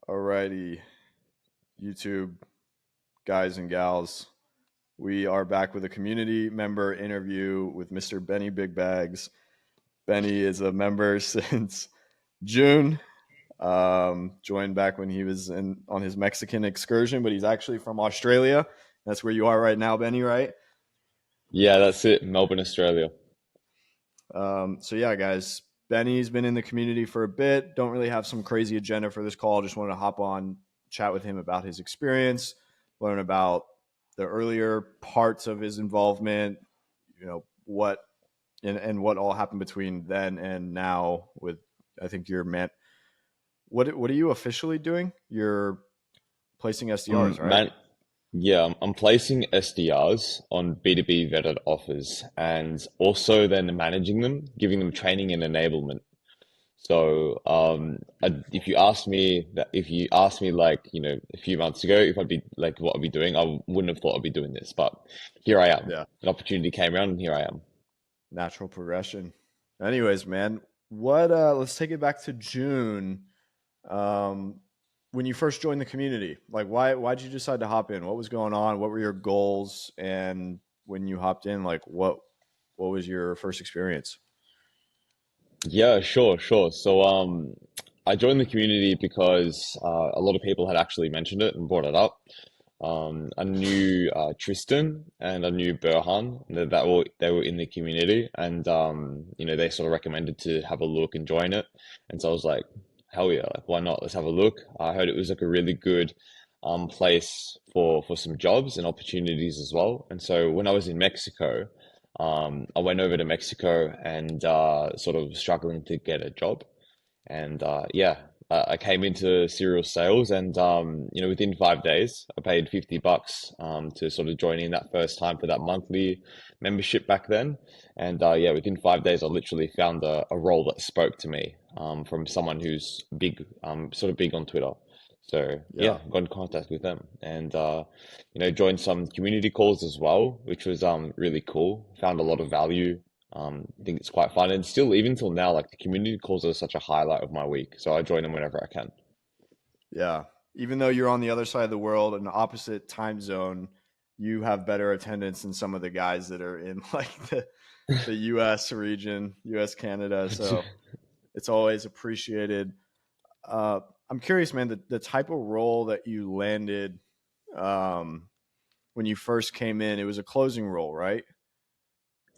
Alrighty, YouTube guys and gals. We are back with a community member interview with Mr. Benny Big Bags. Benny is a member since June. Joined back when he was on his Mexican excursion, but he's actually from Australia. That's where you are right now, Benny, right? Yeah, that's it. Melbourne, Australia. So yeah, guys, Benny's been in the community for a bit. Don't really have some crazy agenda for this call. Just wanted to hop on, chat with him about his experience, learn about the earlier parts of his involvement. What and what all happened between then and now. With I think your man. What are you officially doing? You're placing SDRs, right? Man, yeah, I'm placing SDRs on B2B vetted offers and also then managing them, giving them training and enablement. So, if you asked me like, a few months ago, if I'd be like, what I'd be doing, I wouldn't have thought I'd be doing this, but here I am. Yeah. An opportunity came around and here I am. Natural progression. Anyways, man, what let's take it back to June. Um when you first joined the community, like why'd you decide to hop in? What was going on? What were your goals? And when you hopped in, like what was your first experience? Yeah, sure. So, I joined the community because a lot of people had actually mentioned it and brought it up. I knew Tristan and I knew Burhan they were in the community and they sort of recommended to have a look and join it, and so I was like, hell yeah, like why not? Let's have a look. I heard it was like a really good place for some jobs and opportunities as well. And so when I was in Mexico, I went over to Mexico and sort of struggling to get a job. And I came into cereal sales, and within 5 days, I paid $50 to sort of join in that first time for that monthly membership back then. And within 5 days, I literally found a role that spoke to me from someone who's big, sort of big on Twitter. So Yeah. yeah, got in contact with them and joined some community calls as well, which was really cool. Found a lot of value. I think it's quite fun, and still, even till now, like the community calls are such a highlight of my week. So I join them whenever I can. Yeah. Even though you're on the other side of the world in the opposite time zone, you have better attendance than some of the guys that are in like the US region, US Canada. So it's always appreciated. Uh, I'm curious, man, the type of role that you landed um, when you first came in, it was a closing role, right?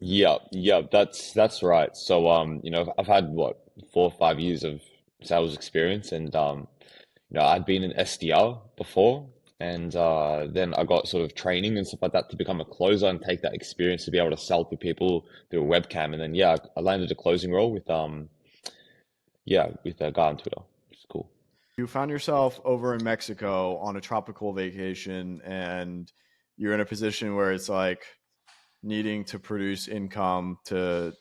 Yeah, that's right. So I've had what 4 or 5 years of sales experience, and I'd been an SDR before, and then I got sort of training and stuff like that to become a closer and take that experience to be able to sell to people through a webcam, and then yeah, I landed a closing role with a guy on Twitter, which is cool. You found yourself over in Mexico on a tropical vacation, and you're in a position where it's like needing to produce income to,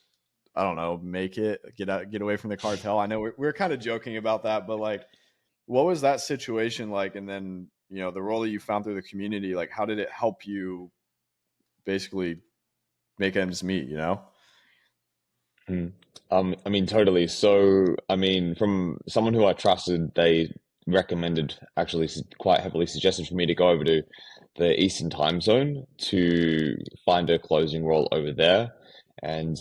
I don't know, make it, get away from the cartel. I know we're kind of joking about that, but like, what was that situation like? And then, the role that you found through the community, like, how did it help you basically make ends meet? Mm. I mean, totally. So, I mean, from someone who I trusted, they recommended, actually quite heavily suggested for me to go over to the Eastern time zone to find a closing role over there. And,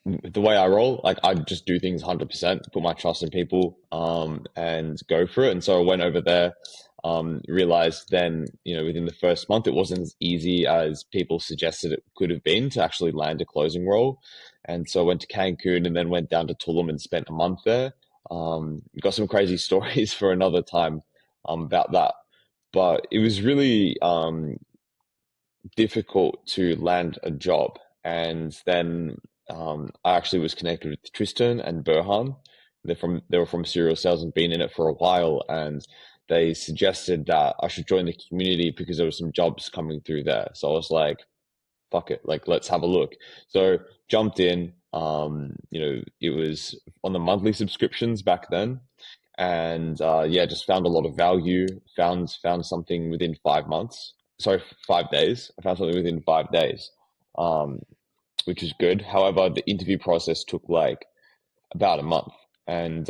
the way I roll, like I just do things 100%, put my trust in people, and go for it. And so I went over there, realized then, within the first month, it wasn't as easy as people suggested it could have been to actually land a closing role. And so I went to Cancun and then went down to Tulum and spent a month there. Got some crazy stories for another time, about that. But it was really, difficult to land a job. And then I actually was connected with Tristan and Burhan. They were from Serial Sales and been in it for a while, and they suggested that I should join the community because there were some jobs coming through there. So I was like, fuck it, like let's have a look. So jumped in. It was on the monthly subscriptions back then, and just found a lot of value. Found something within 5 months. Sorry, 5 days. I found something within 5 days, um, which was good. However, the interview process took like about a month, and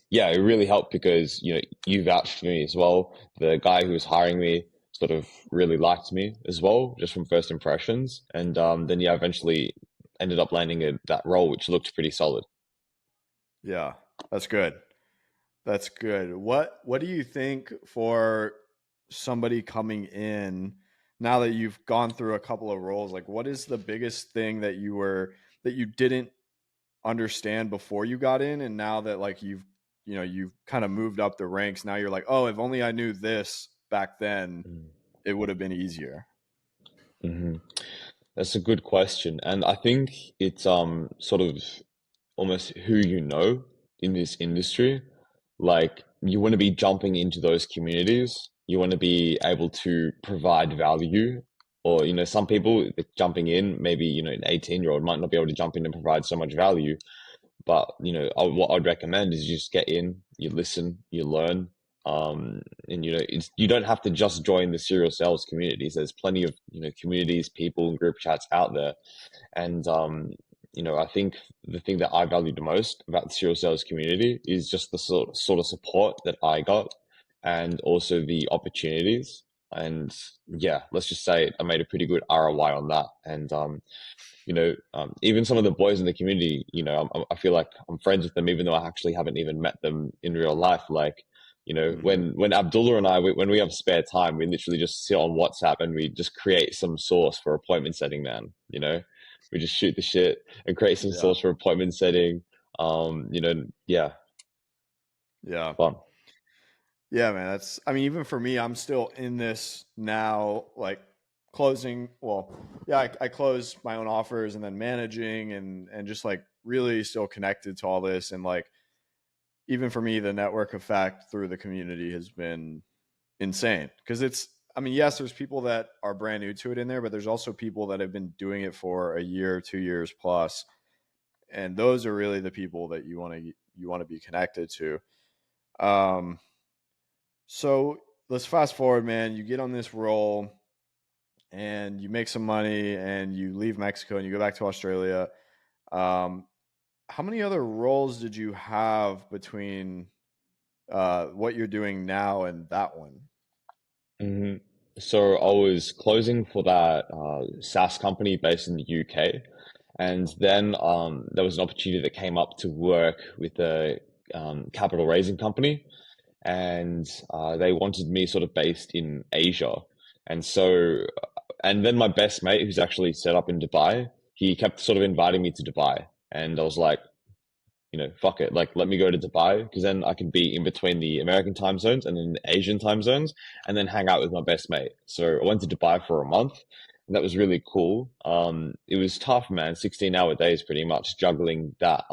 yeah, it really helped because you vouched for me as well. The guy who was hiring me sort of really liked me as well, just from first impressions. And then yeah, eventually ended up landing that role, which looked pretty solid. Yeah, that's good. That's good. What do you think for somebody coming in now that you've gone through a couple of roles? Like, what is the biggest thing that you didn't understand before you got in, and now that like you've kind of moved up the ranks, now you're like, oh, if only I knew this back then, it would have been easier. Mm-hmm. That's a good question, and I think it's sort of almost who you know in this industry. Like you want to be jumping into those communities. You want to be able to provide value. Or, some people jumping in, maybe, an 18-year-old might not be able to jump in and provide so much value. But, what I'd recommend is you just get in, you listen, you learn. And you don't have to just join the serial sales communities. There's plenty of, communities, people and group chats out there. And I think the thing that I value the most about the serial sales community is just the sort of support that I got, and also the opportunities. And yeah, let's just say I made a pretty good ROI on that. And even some of the boys in the community, I feel like I'm friends with them, even though I actually haven't even met them in real life. Like, Hmm. when Abdullah and I, when we have spare time, we literally just sit on WhatsApp and we just create some source for appointment setting, man. We just shoot the shit and create some Yeah. source for appointment setting. Yeah, Yeah. fun. Yeah, man. I mean, even for me, I'm still in this now, like closing. Well, yeah, I close my own offers and then managing and just like really still connected to all this. And like, even for me, the network effect through the community has been insane because I mean, yes, there's people that are brand new to it in there, but there's also people that have been doing it for a year, 2 years plus. And those are really the people that you want to be connected to. Um, So let's fast forward, man. You get on this roll and you make some money and you leave Mexico and you go back to Australia. Um, how many other roles did you have between what you're doing now and that one? hmm So I was closing for that SaaS company based in the UK, and then there was an opportunity that came up to work with a capital raising company, and they wanted me sort of based in Asia. And so, and then my best mate, who's actually set up in Dubai, he kept sort of inviting me to Dubai. And I was like, fuck it, like let me go to Dubai because then I can be in between the American time zones and then the Asian time zones and then hang out with my best mate. So I went to Dubai for a month. And that was really cool. It was tough, man. 16-hour days, pretty much juggling that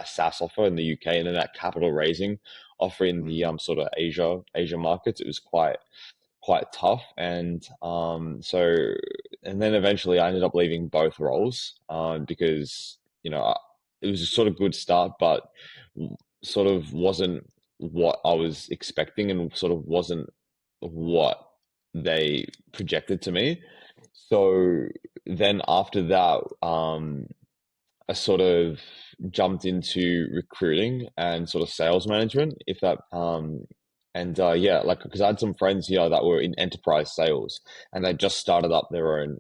SaaS offer in the UK and then that capital raising offer in the Hmm. sort of Asia markets. It was quite tough, and and then eventually I ended up leaving both roles because it was a sort of good start, but sort of wasn't what I was expecting, and sort of wasn't what they projected to me. So then after that, I sort of jumped into recruiting and sort of sales management, if that and yeah, like because I had some friends here that were in enterprise sales and they just started up their own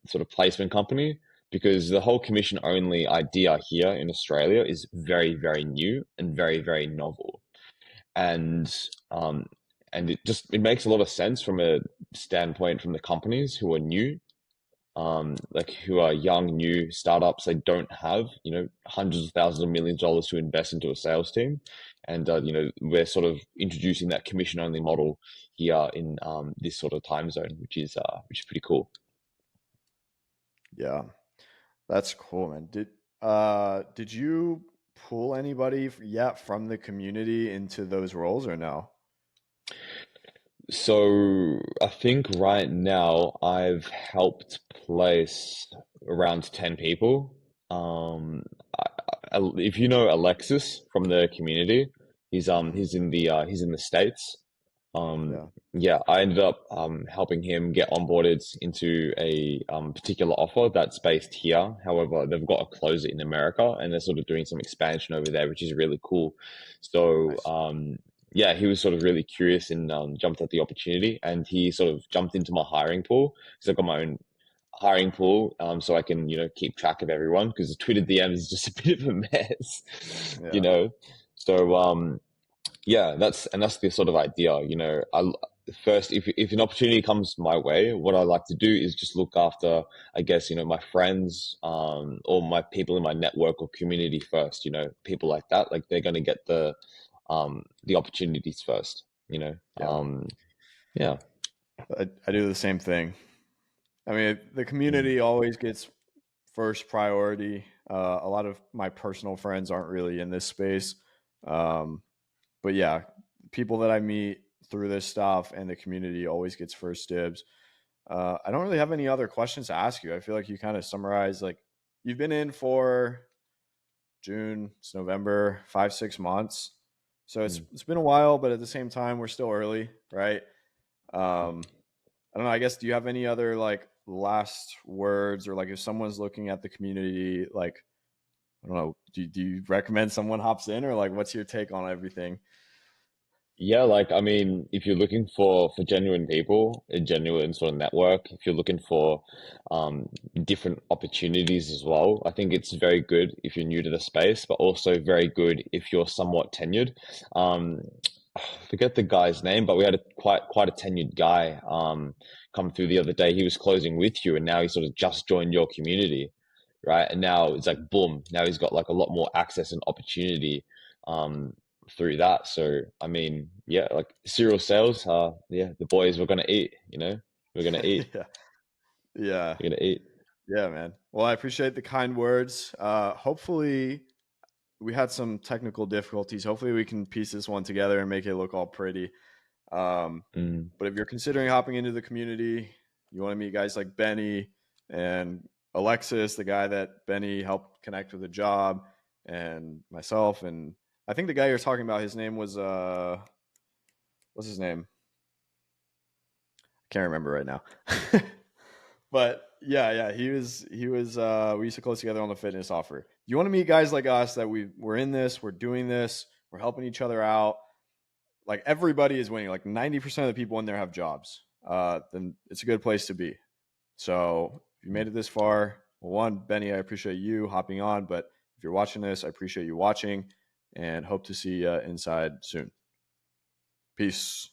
sort of placement company because the whole commission only idea here in Australia is very, very new and very, very novel. And um it makes a lot of sense from a standpoint from the companies who are new, like who are young, new startups. They don't have, hundreds of thousands of millions of dollars to invest into a sales team. And, we're sort of introducing that commission only model here in this sort of time zone, which is pretty cool. Yeah, that's cool, man. Did you pull anybody yet from the community into those roles or no? So I think right now I've helped place around 10 people. Um, if you know Alexis from the community, he's in the States. Um, Yeah. yeah, I ended up helping him get onboarded into a particular offer that's based here. However, they've got to close it in America, and they're sort of doing some expansion over there, which is really cool. So, Nice. yeah, he was sort of really curious and jumped at the opportunity, and he sort of jumped into my hiring pool because I've got my own hiring pool, so I can keep track of everyone because the Twitter DM is just a bit of a mess, you Yeah. know. So yeah, that's the sort of idea, first, if an opportunity comes my way, what I like to do is just look after, I guess, my friends, or my people in my network or community first, people like that, like they're going to get the opportunities first, Yeah. yeah. I do the same thing. I mean, the Mm. community always gets first priority. A lot of my personal friends aren't really in this space. Um, but yeah, people that I meet through this stuff and the community always gets first dibs. I don't really have any other questions to ask you. I feel like you kind of summarized, like, you've been in for June, it's November, 5, 6 months. So it's Mm. it's been a while, but at the same time, we're still early, right? Um, I don't know. I guess, do you have any other like last words, or like if someone's looking at the community, like, I don't know, do you recommend someone hops in, or like what's your take on everything? Yeah, like I mean, if you're looking for genuine people, a genuine sort of network, if you're looking for um different opportunities as well, I think it's very good if you're new to the space, but also very good if you're somewhat tenured. Um, I forget the guy's name, but we had a quite a tenured guy come through the other day. He was closing with you, and now he sort of just joined your community, right? And now it's like boom, now he's got like a lot more access and opportunity. Um, through that. So I mean, yeah, like cereal sales, yeah, the boys were gonna eat, we're gonna eat, Yeah. Yeah. we're gonna eat. Yeah, man. Well, I appreciate the kind words. Hopefully, we had some technical difficulties. Hopefully, we can piece this one together and make it look all pretty. Um, Mm, but if you're considering hopping into the community, you want to meet guys like Benny and Alexis, the guy that Benny helped connect with a job, and myself. And I think the guy you're talking about, his name was, what's his name? I can't remember right now. But yeah, he was we used to close together on the fitness offer. You want to meet guys like us, that we're in this, we're doing this, we're helping each other out. Like, everybody is winning. Like 90% of the people in there have jobs. Then it's a good place to be. So if you mm. made it this far, well, one, Benny, I appreciate you hopping on. But if you're watching this, I appreciate you watching, and hope to see you inside soon. Peace.